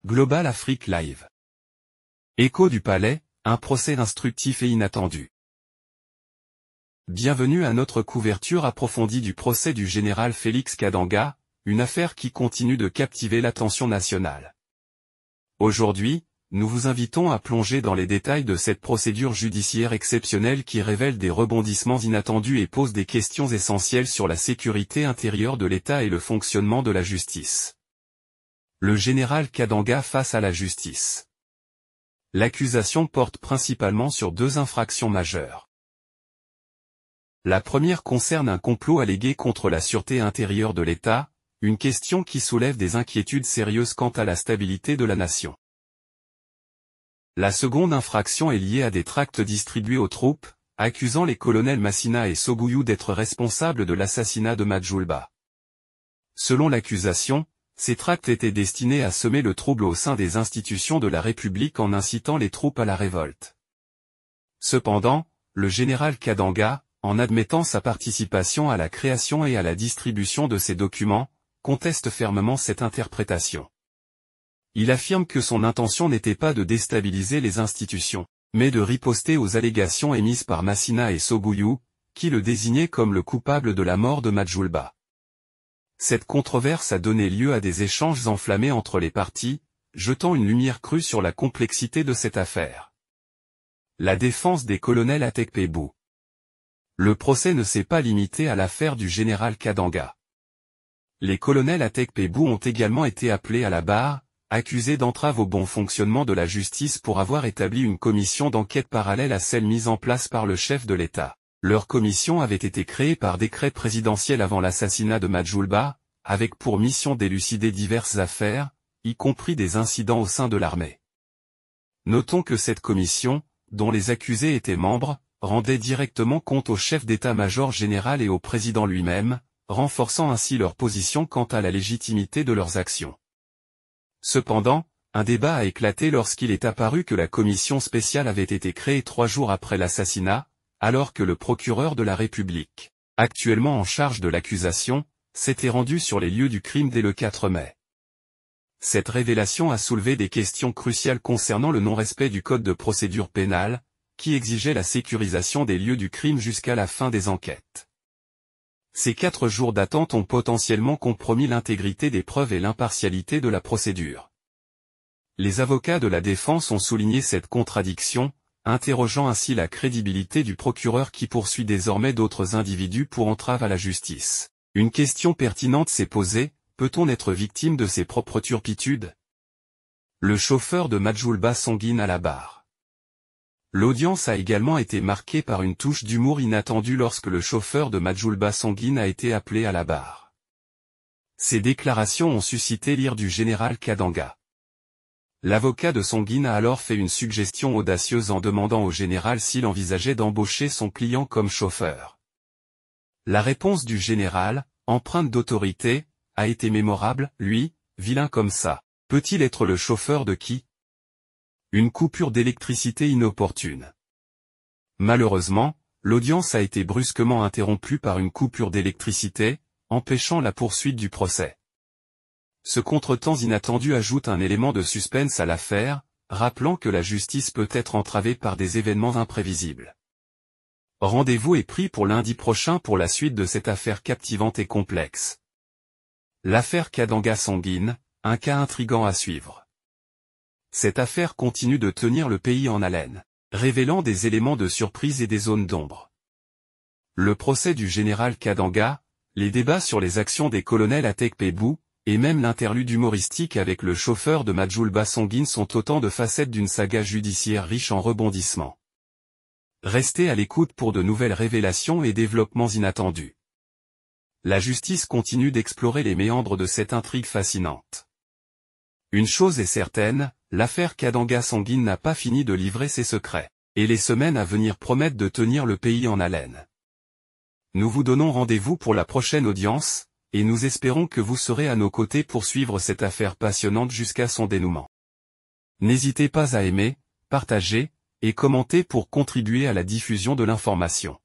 Global Afrique Live. Écho du Palais, un procès instructif et inattendu. Bienvenue à notre couverture approfondie du procès du général Félix Kadanga, une affaire qui continue de captiver l'attention nationale. Aujourd'hui, nous vous invitons à plonger dans les détails de cette procédure judiciaire exceptionnelle qui révèle des rebondissements inattendus et pose des questions essentielles sur la sécurité intérieure de l'État et le fonctionnement de la justice. Le général Kadanga face à la justice. L'accusation porte principalement sur deux infractions majeures. La première concerne un complot allégué contre la sûreté intérieure de l'État, une question qui soulève des inquiétudes sérieuses quant à la stabilité de la nation. La seconde infraction est liée à des tracts distribués aux troupes, accusant les colonels Massina et Sogouyou d'être responsables de l'assassinat de Madjoulba. Selon l'accusation, ces tracts étaient destinés à semer le trouble au sein des institutions de la République en incitant les troupes à la révolte. Cependant, le général Kadanga, en admettant sa participation à la création et à la distribution de ces documents, conteste fermement cette interprétation. Il affirme que son intention n'était pas de déstabiliser les institutions, mais de riposter aux allégations émises par Massina et Sogouyou, qui le désignaient comme le coupable de la mort de Madjoulba. Cette controverse a donné lieu à des échanges enflammés entre les parties, jetant une lumière crue sur la complexité de cette affaire. La défense des colonels Atekpebou. Le procès ne s'est pas limité à l'affaire du général Kadanga. Les colonels Atekpebou ont également été appelés à la barre, accusés d'entrave au bon fonctionnement de la justice pour avoir établi une commission d'enquête parallèle à celle mise en place par le chef de l'État. Leur commission avait été créée par décret présidentiel avant l'assassinat de Madjoulba, avec pour mission d'élucider diverses affaires, y compris des incidents au sein de l'armée. Notons que cette commission, dont les accusés étaient membres, rendait directement compte au chef d'état-major général et au président lui-même, renforçant ainsi leur position quant à la légitimité de leurs actions. Cependant, un débat a éclaté lorsqu'il est apparu que la commission spéciale avait été créée 3 jours après l'assassinat, alors que le procureur de la République, actuellement en charge de l'accusation, s'était rendu sur les lieux du crime dès le 4 mai. Cette révélation a soulevé des questions cruciales concernant le non-respect du Code de procédure pénale, qui exigeait la sécurisation des lieux du crime jusqu'à la fin des enquêtes. Ces 4 jours d'attente ont potentiellement compromis l'intégrité des preuves et l'impartialité de la procédure. Les avocats de la défense ont souligné cette contradiction, interrogeant ainsi la crédibilité du procureur qui poursuit désormais d'autres individus pour entrave à la justice. Une question pertinente s'est posée, peut-on être victime de ses propres turpitudes? Le chauffeur de Madjoulba sanguine à la barre. L'audience a également été marquée par une touche d'humour inattendue lorsque le chauffeur de Madjoulba sanguine a été appelé à la barre. Ces déclarations ont suscité l'ire du général Kadanga. L'avocat de Sanguine a alors fait une suggestion audacieuse en demandant au général s'il envisageait d'embaucher son client comme chauffeur. La réponse du général, empreinte d'autorité, a été mémorable, lui, vilain comme ça. Peut-il être le chauffeur de qui? Une coupure d'électricité inopportune. Malheureusement, l'audience a été brusquement interrompue par une coupure d'électricité, empêchant la poursuite du procès. Ce contretemps inattendu ajoute un élément de suspense à l'affaire, rappelant que la justice peut être entravée par des événements imprévisibles. Rendez-vous est pris pour lundi prochain pour la suite de cette affaire captivante et complexe. L'affaire Kadanga sanguine, un cas intrigant à suivre. Cette affaire continue de tenir le pays en haleine, révélant des éléments de surprise et des zones d'ombre. Le procès du général Kadanga, les débats sur les actions des colonels Atekpebou, et même l'interlude humoristique avec le chauffeur de Madjoulba sanguine sont autant de facettes d'une saga judiciaire riche en rebondissements. Restez à l'écoute pour de nouvelles révélations et développements inattendus. La justice continue d'explorer les méandres de cette intrigue fascinante. Une chose est certaine, l'affaire Kadanga sanguine n'a pas fini de livrer ses secrets, et les semaines à venir promettent de tenir le pays en haleine. Nous vous donnons rendez-vous pour la prochaine audience, et nous espérons que vous serez à nos côtés pour suivre cette affaire passionnante jusqu'à son dénouement. N'hésitez pas à aimer, partager, et commenter pour contribuer à la diffusion de l'information.